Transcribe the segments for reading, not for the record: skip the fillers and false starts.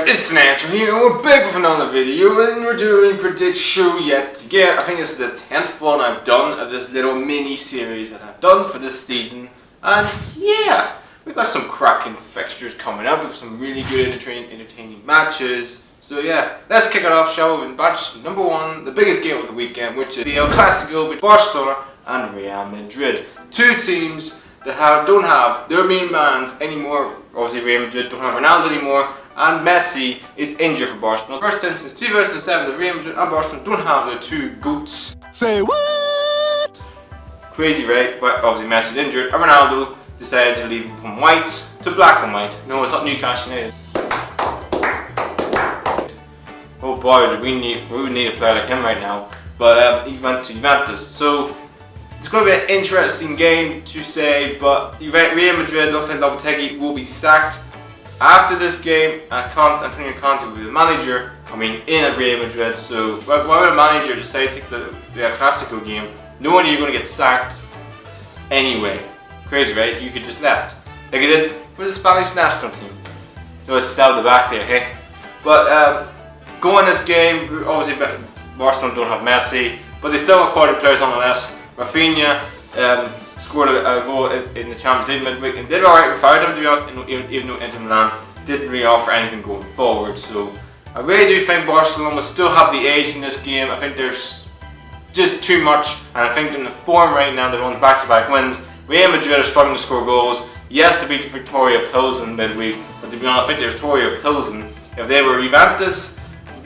it's Nature here, and we're back with another video, and we're doing prediction yet again. I think this is the 10th one I've done of this little mini series that I've done for this season. And yeah, we've got some cracking fixtures coming up, we've got some really good entertaining matches. So yeah, let's kick it off, shall we, with match number one, the biggest game of the weekend, which is the Clasico with Barcelona and Real Madrid. Two teams that don't have their main mans anymore. Obviously Real Madrid don't have Ronaldo anymore, and Messi is injured for Barcelona. First time since 2007 that Real Madrid and Barcelona don't have their two GOATs. Say what? Crazy, right? But obviously Messi's injured, and Ronaldo decided to leave from white to black and white. No, it's not Newcastle United. Oh boy, we would need a player like him right now. But he went to Juventus. So it's going to be an interesting game to say, but Real Madrid looks like Lopetegui will be sacked after this game. Antonio Conte will be the manager. In at Real Madrid. So why would a manager decide to take the Clasico game knowing you're going to get sacked anyway? Crazy, right? You could just left like he did for the Spanish national team. So it's still the back there, hey. But going this game, obviously Barcelona don't have Messi, but they still have quality players nonetheless. Rafinha scored a goal in the Champions League midweek and did alright without him, to be honest, even though Inter Milan didn't really offer anything going forward. So I really do think Barcelona will still have the edge in this game. I think there's just too much, and I think in the form right now they're on back-to-back wins. Real Madrid are struggling to score goals. Yes, to beat the Victoria Pilsen midweek, but to be honest, I think the Victoria Pilsen, if they were Juventus,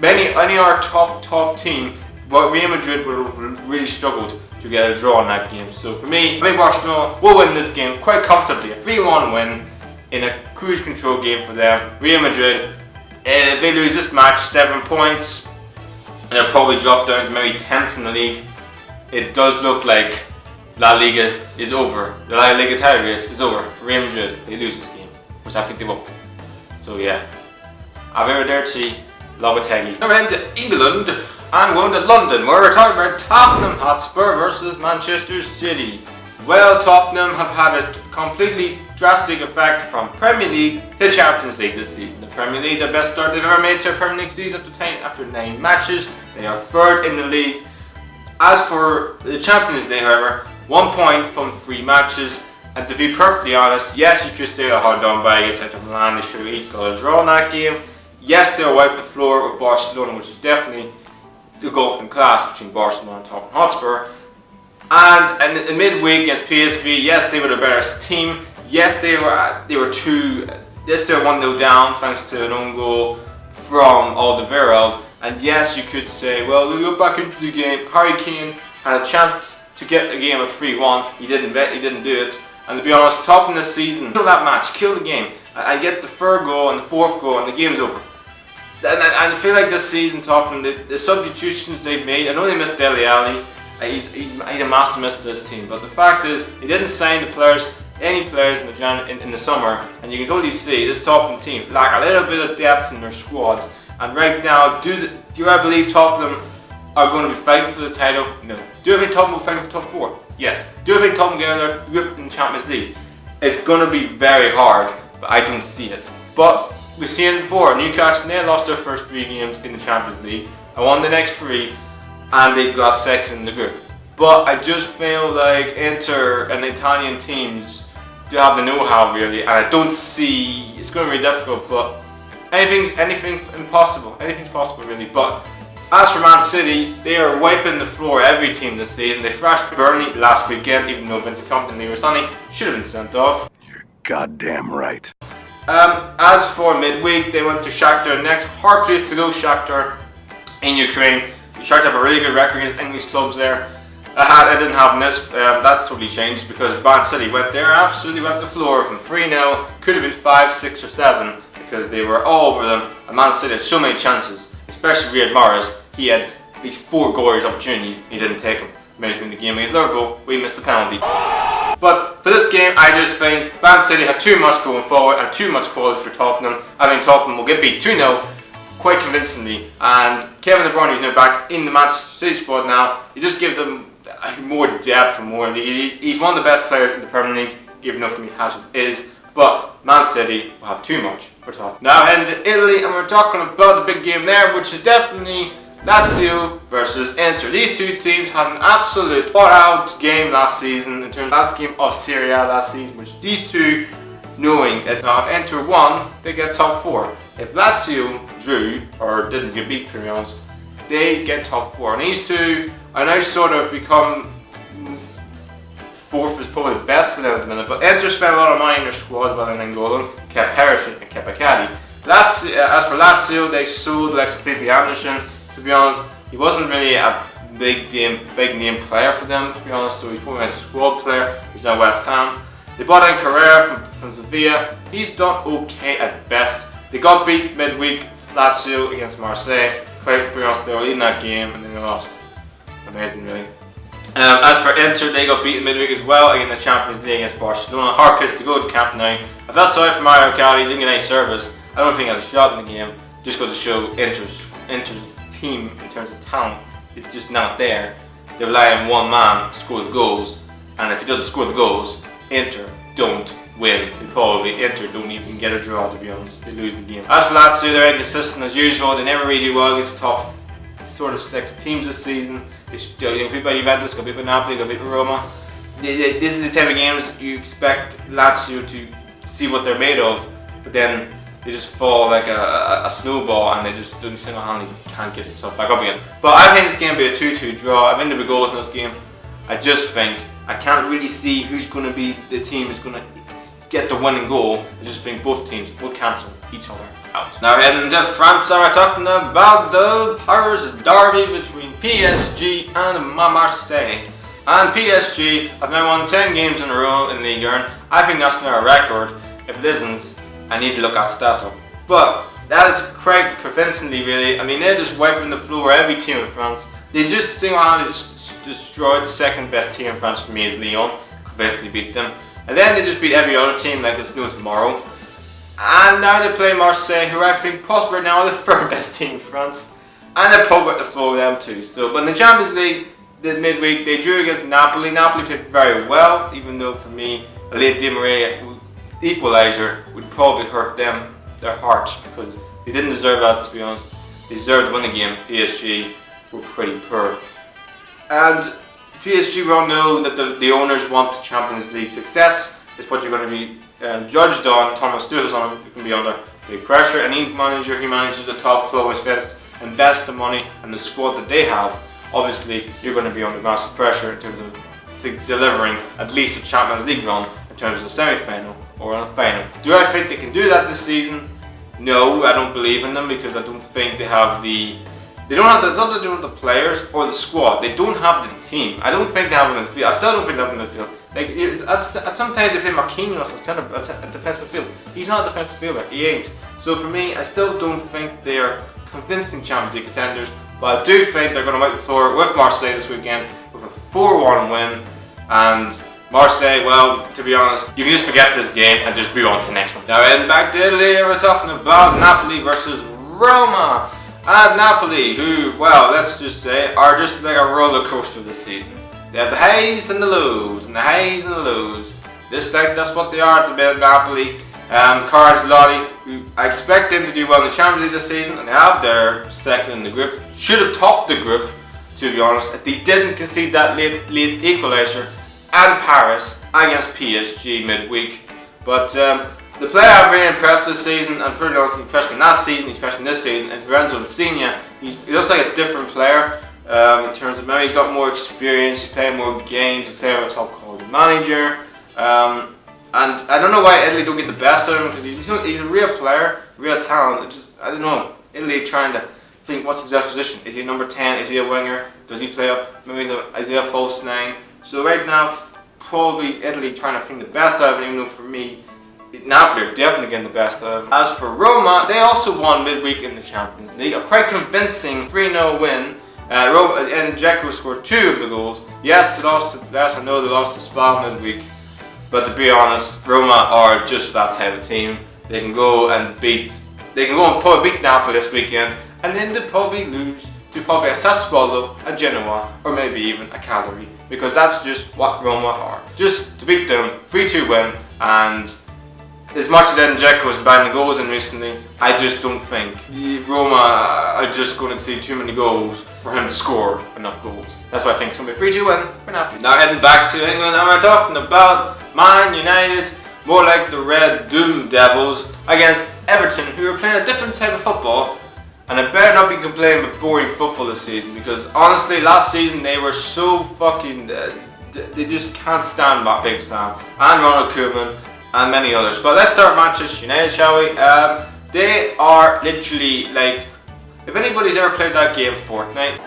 any other top team, but Real Madrid would have really struggled to get a draw in that game. So for me, I think Barcelona will win this game quite comfortably. A 3-1 win in a cruise control game for them. Real Madrid, if they lose this match, 7 points, and they'll probably drop down to maybe 10th in the league. It does look like La Liga is over. The La Liga title race is over for Real Madrid. They lose this game, which I think they will. So yeah, arrivederci, Lopetegui. Now we're into England and going to London, where we're talking about Tottenham Hotspur versus Manchester City. Well, Tottenham have had a completely drastic effect from Premier League to Champions League this season. The Premier League, the best start they've ever made to a Premier League season after 9 matches. They are third in the league. As for the Champions League, however, 1 point from 3 matches. And to be perfectly honest, yes, you could say they're hard done by against Inter Milan. They should have each got a draw in that game. Yes, they'll wipe the floor with Barcelona, which is definitely the golfing class between Barcelona and Tottenham Hotspur. And in midweek against PSV, yes, they were the better team. Yes, they were 1-0 down thanks to an own goal from Alderweireld. And yes, you could say, well, they go back into the game. Harry Kane had a chance to get a game of 3-1. He didn't do it. And to be honest, Tottenham this season, kill that match, kill the game. I get the 3rd goal and the 4th goal, and the game's over. And I feel like this season, Tottenham, the substitutions they've made, I know they missed Dele Alli. He's a massive miss to this team, but the fact is, he didn't sign any players in the summer, and you can totally see this Tottenham team lack a little bit of depth in their squad. And right now, do I believe Tottenham are going to be fighting for the title? No. Do I think Tottenham will fight for top 4? Yes. Do I think Tottenham get another grip in the Champions League? It's going to be very hard, but I don't see it. But we've seen it before. Newcastle, they lost their first 3 games in the Champions League. I won the next 3, and they got second in the group. But I just feel like Inter and Italian teams do have the know-how really, and I don't see, it's going to be difficult, but anything's impossible. Anything's possible really. But as for Man City, they are wiping the floor every team this season. They thrashed Burnley last weekend, even though Vincent Kompany and Sonny should have been sent off. You're goddamn right. As for midweek, they went to Shakhtar next. Hard place to go, Shakhtar in Ukraine. Shakhtar have a really good record against English clubs there. I didn't have this. That's totally changed because Man City went there, absolutely went the floor from 3-0. Could have been 5, 6 or 7 because they were all over them. And Man City had so many chances, especially Riyad Mahrez. He had at least 4 glorious opportunities. He didn't take them. Maybe in the game against Liverpool, we missed the penalty. But for this game, I just think Man City have too much going forward and too much quality for Tottenham. I think Tottenham will get beat 2-0 quite convincingly. And Kevin De Bruyne is now back in the Man City squad now. It just gives them more depth and more. He's one of the best players in the Premier League, even though for me Hazard is. but Man City will have too much for top. Now heading to Italy, and we're talking about the big game there, which is definitely Lazio versus Inter. These two teams had an absolute fought-out game last season, in terms of last game of Serie last season, which these two, knowing that if Inter won, they get top 4. If Lazio drew, or didn't get beat, to be honest, they get top 4. And these two are now sort of become, 4th is probably the best for them at the minute, but Inter spent a lot of money in their squad, but in Angola, kept Harrison and kept Acadi. As for Lazio, they sold Lex Felipe Anderson. To be honest, he wasn't really a big name player for them, to be honest, so he's probably a squad player. He's now West Ham. They bought in Carrera from Sevilla. He's done okay at best. They got beat midweek, Lazio, against Marseille. Quite to be honest, they were leading that game and then they lost. Amazing, really. As for Inter, they got beaten midweek as well against the Champions League against Barcelona. Hard place to go to Camp Nou. I felt sorry for Mario Kart. He didn't get any service. I don't think he had a shot in the game. Just got to show Inter's team in terms of talent is just not there. They rely on one man to score the goals, and if he doesn't score the goals, Inter don't win. Inter don't even get a draw, to be honest. They lose the game. As for Lazio, they're inconsistent as usual. They never really do well against top sort of 6 teams this season. They got beat by Juventus, got beat by Napoli, got beat by Roma. This is the type of games you expect Lazio to see what they're made of, but then they just fall like a snowball and they just single-handedly can't get themselves back up again. But I think this game will be a 2-2 draw. I think there'll be goals in this game. I just think I can't really see who's going to be the team who's going to get the winning goal. I just think both teams will cancel each other out. Now heading to France, we're talking about the Paris derby between PSG and Marseille. And PSG have now won 10 games in a row in Ligue 1. I think that's now a record. If it isn't, I need to look at Stato. But that is quite convincingly, really. I mean, they're just wiping the floor every team in France. They just single-handedly destroyed the second best team in France for me, is Lyon. Convincingly beat them. And then they just beat every other team like there's no tomorrow. And now they play Marseille, who I think possibly now are the 3rd best team in France. And they're probably at the floor with them too. So, but in the Champions League, the midweek, they drew against Napoli. Napoli played very well, even though for me, a late Di Maria equaliser would probably hurt them, their hearts, because they didn't deserve that, to be honest. They deserved to win the game. PSG were pretty poor. And PSG will know that the owners want Champions League success. It's what you're going to be judged on. Thomas Tuchel's on it. You can be under big pressure. Any manager who manages the top club which invest the money and the squad that they have, obviously you're going to be under massive pressure in terms of delivering at least a Champions League run in terms of the semi-final or a final. Do I think they can do that this season? No, I don't believe in them, because I don't think they have the players or the squad. They don't have the team. I don't think they have them in the field. I still don't think they have them in the field. Like, sometimes they play Marquinhos at defensive field. He's not a defensive fielder. He ain't. So for me, I still don't think they are convincing Champions League contenders. But I do think they're going to wipe the floor with Marseille this weekend with a 4-1 win. And Marseille, well, to be honest, you can just forget this game and just move on to the next one. Now heading back to Italy, we're talking about Napoli versus Roma. And Napoli, who, well, let's just say, are just like a roller coaster this season. They have the highs and the lows, and the highs and the lows. That's what they are at the minute, Napoli. Carlos Lotti, who I expect them to do well in the Champions League this season, and they have their second in the group. Should have topped the group, to be honest, if they didn't concede that late equaliser and Paris against PSG midweek. But the player I've really impressed this season, and pretty honestly impressed me last season, he's impressed me this season, is Lorenzo Insigne. He looks like a different player in terms of maybe he's got more experience, he's playing more games, he's playing with a top quality manager. And I don't know why Italy don't get the best out of him, because he's a real player, real talent. I don't know, Italy trying to think what's his best position. Is he a number 10? Is he a winger? Does he play up? Maybe is he a false 9? So right now, probably Italy trying to think the best out of him, even though for me, Napoli are definitely getting the best out of him. As for Roma, they also won midweek in the Champions League. A quite convincing 3-0 win. And Dzeko scored 2 of the goals. Yes, I know they lost to Spal midweek. But to be honest, Roma are just that type of team. They can go and probably beat Napoli this weekend, and then they'll probably lose to probably a Sassuolo, a Genoa, or maybe even a Cagliari, because that's just what Roma are. Just to beat them, 3-2 win, and as much as Edin Dzeko was banging goals in recently, I just don't think Roma are just going to see too many goals for him to score enough goals. That's why I think it's going to be 3-2 win for Napoli. Now heading back to England, and we're talking about Man United, more like the Red Doom Devils, against Everton, who are playing a different type of football. And I better not be complaining about boring football this season, because honestly, last season they were so fucking... they just can't stand Big Sam and Ronald Koeman and many others. But let's start Manchester United, shall we? They are literally like, if anybody's ever played that game Fortnite,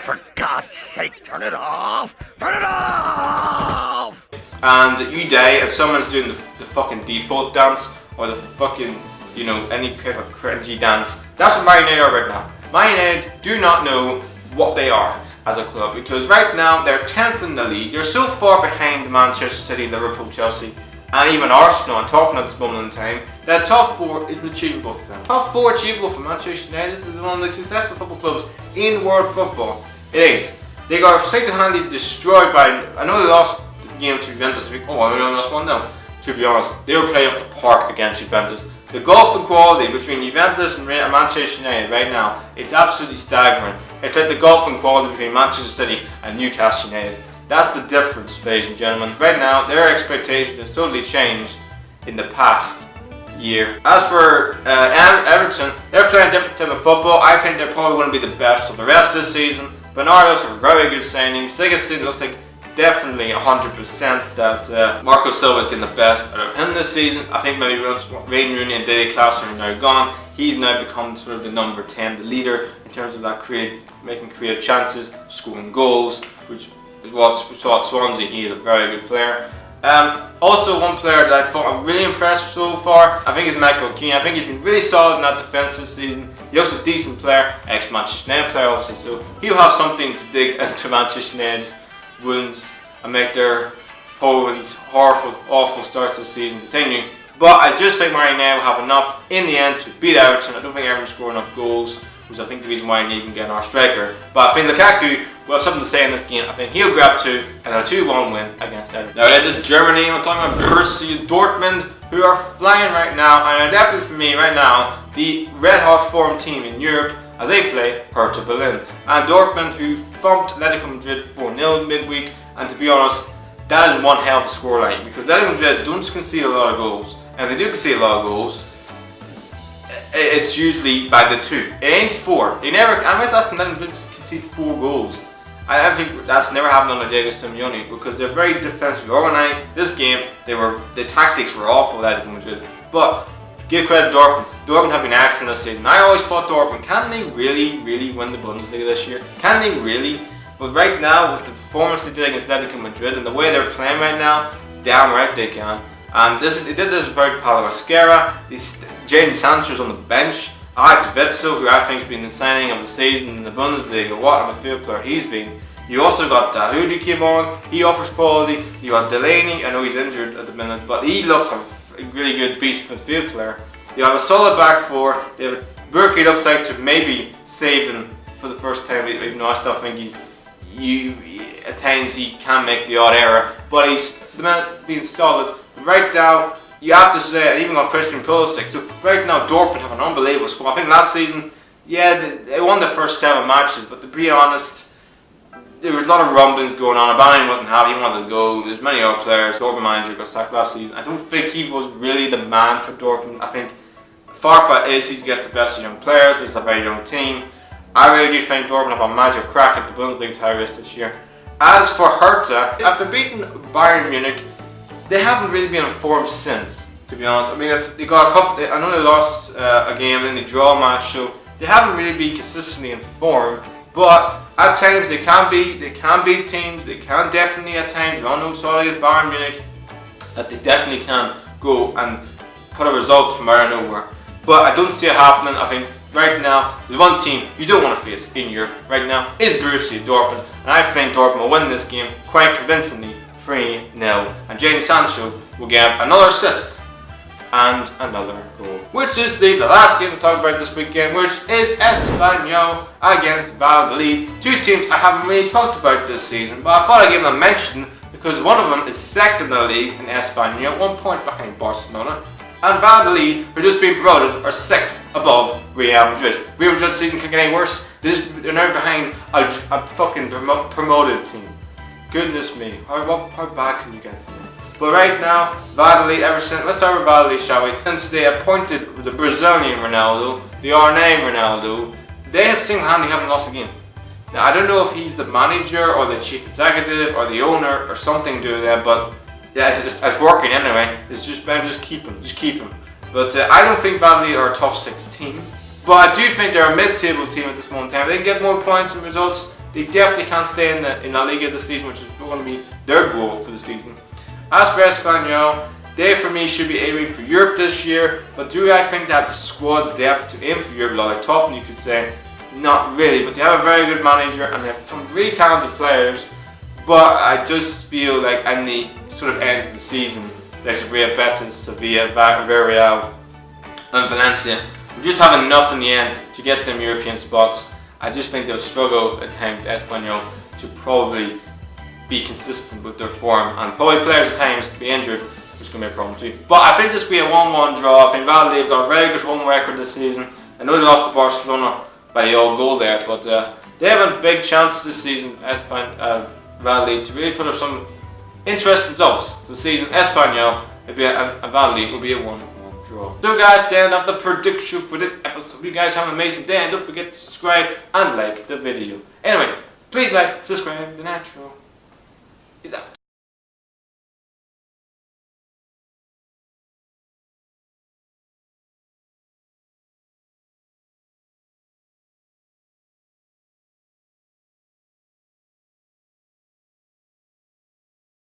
For God's sake, turn it off! Turn it off! and you die and someone's doing the fucking default dance or the fucking, you know, any kind of cringy dance, that's what Man United are right now. Man United do not know what they are as a club, because right now they're 10th in the league. They're so far behind Manchester City, Liverpool, Chelsea, and even Arsenal and Tottenham at this moment in time, that top 4 isn't achievable for them. Top 4 achievable for Manchester United. This is one of the successful football clubs in world football. It ain't. They got single-handedly destroyed by, I know they lost the game to Juventus. Oh, I only lost 1-0. To be honest, they were playing off the park against Juventus. The gulf in quality between Juventus and Manchester United right now, it's absolutely staggering. It's like the gulf in quality between Manchester City and Newcastle United. That's the difference, ladies and gentlemen. Right now, their expectation has totally changed in the past year. As for Everton, they're playing a different type of football. I think they're probably going to be the best of the rest of the season. Bernardo's a very good signing. Sigiston looks like definitely 100% that Marco Silva is getting the best out of him this season. I think maybe Wayne Rooney and Dele Clasico are now gone. He's now become sort of the number 10, the leader in terms of that making creative chances, scoring goals, which was we saw at Swansea. He is a very good player. Also, one player that I thought I'm really impressed so far, I think is Michael Keane. I think he's been really solid in that defence this season. He looks a decent player, ex-Manchester United player obviously, so he'll have something to dig into Manchester United's wounds and make their these horrible, awful starts of the season continue. But I just think Man United will have enough in the end to beat Everton. I don't think Everton will score enough goals, which I think the reason why they need to get our striker. But I think Lukaku will have something to say in this game. I think he'll grab 2 and a 2-1 win against Everton. Now head to Germany, I'm talking about Borussia Dortmund, who are flying right now, and are definitely for me right now the red hot form team in Europe as they play Hertha Berlin. And Dortmund, who thumped Atletico Madrid 4-0 midweek, and to be honest, that is one hell of a scoreline, because Atletico Madrid don't concede a lot of goals, and if they do concede a lot of goals, it's usually by the 2. It ain't 4. They never, I mean, last time Atletico Madrid concede 4 goals. I think that's never happened under Diego Simeone, because they're very defensively organised. This game, the tactics were awful at Atletico Madrid, but give credit to Dortmund. Dortmund have been excellent this season. I always thought Dortmund, can they really win the Bundesliga this year? Can they really? But right now, with the performance they did against Atletico Madrid and the way they're playing right now, damn right they can. And they did this without Paulo Mascara. Jadon Sancho's on the bench. Alex Witsel, who I think has been the signing of the season in the Bundesliga. What a midfield player he's been. You also got Dahoud who came on. He offers quality. You got Delaney. I know he's injured at the minute, but he looks a really good beast midfield player. You have a solid back 4. Berkey looks like to maybe save them for the first time, even though I still think at times he can make the odd error, but he's the man being solid. Right now, you have to say, even got Christian Pulisic. So right now, Dortmund have an unbelievable squad. I think last season, yeah, they won the first 7 matches, but to be honest, there was a lot of rumblings going on. Aubameyang wasn't happy, he wanted to go. There's many other players. Dortmund manager got sacked last season. I don't think he was really the man for Dortmund. I think Farfat is, he gets the best of young players. It's a very young team. I really do think Dortmund have a magic crack at the Bundesliga title this year. As for Hertha, after beating Bayern Munich, they haven't really been in form since, to be honest. I mean, if they got a couple, I know they lost a game, then they draw a match, so they haven't really been consistently in form. But at times they can beat teams. They can definitely at times run no solid as Bayern Munich. That they definitely can go and put a result from out of nowhere. But I don't see it happening. I think right now there's one team you don't want to face in Europe right now is Borussia Dortmund, and I think Dortmund will win this game quite convincingly, 3-0. And Jadon Sancho will get another assist and another goal. Which just leaves the last game to talk about this weekend, which is Espanyol against Valladolid. 2 teams I haven't really talked about this season, but I thought I'd give them a mention because one of them is second in the league in Espana, 1 point behind Barcelona, and Valladolid, who are just being promoted, are 6th above Real Madrid. Real Madrid's season can't get any worse. They're now behind a fucking promoted team. Goodness me, how bad can you get? But right now, Valladolid, let's start with Valladolid, shall we? Since they appointed the Brazilian Ronaldo, the R9 Ronaldo, they have single-handedly haven't lost a game. Now, I don't know if he's the manager or the chief executive or the owner or something doing that, but yeah, it's working anyway. It's just better just keep him. But I don't think Valladolid are a top 6 team. But I do think they're a mid-table team at this moment in time. They can get more points and results. They definitely can't stay in the Liga this season, which is going to be their goal for the season. As for Espanyol, they for me should be aiming for Europe this year. But do I think they have the squad depth to aim for Europe like top? You could say not really, but they have a very good manager and they have some really talented players. But I just feel like at the sort of end of the season, like Sevilla, Betis, Sevilla, Villarreal, and Valencia, we just have enough in the end to get them European spots. I just think they'll struggle at times, Espanyol, to probably be consistent with their form, and probably players at times can be injured, which is going to be a problem too. But I think this will be a 1-1 draw. I think Valladolid have got a very good home record this season. I know they lost to Barcelona by the old goal there, but they have a big chance this season, Valladolid, to really put up some interesting results this season. Espanyol, Valladolid will be a 1-1 draw. So guys, to end up the prediction for this episode, you guys have an amazing day, and don't forget to subscribe and like the video. Anyway, please like, subscribe, the natural is out.